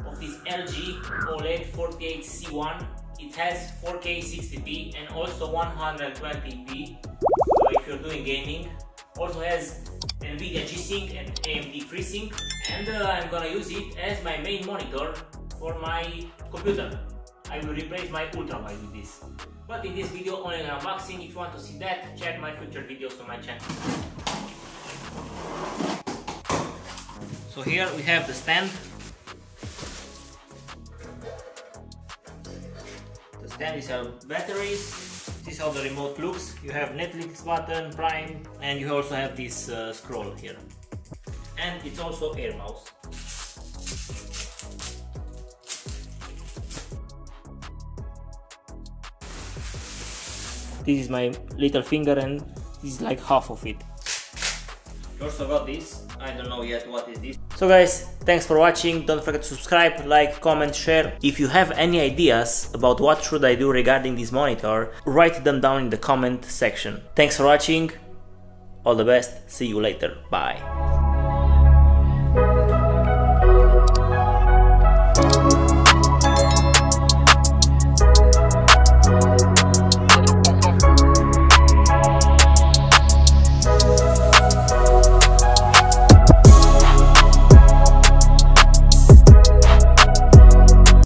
of this LG OLED 48C1. It has 4K 60p and also 120p, so if you're doing gaming. Also has nvidia G-Sync and AMD FreeSync, and I'm gonna use it as my main monitor for my computer. I will replace my Ultrawide with this. But in this video only an unboxing. If you want to see that, check my future videos on my channel. So here we have the stand. The stand is our batteries. This is how the remote looks. You have Netflix button, Prime, and you also have this scroll here. And it's also air mouse. This is my little finger and this is like half of it. You also got this. I don't know yet what is this. So guys, thanks for watching. Don't forget to subscribe, like, comment, share. If you have any ideas about what should I do regarding this monitor, write them down in the comment section. Thanks for watching. All the best. See you later. Bye.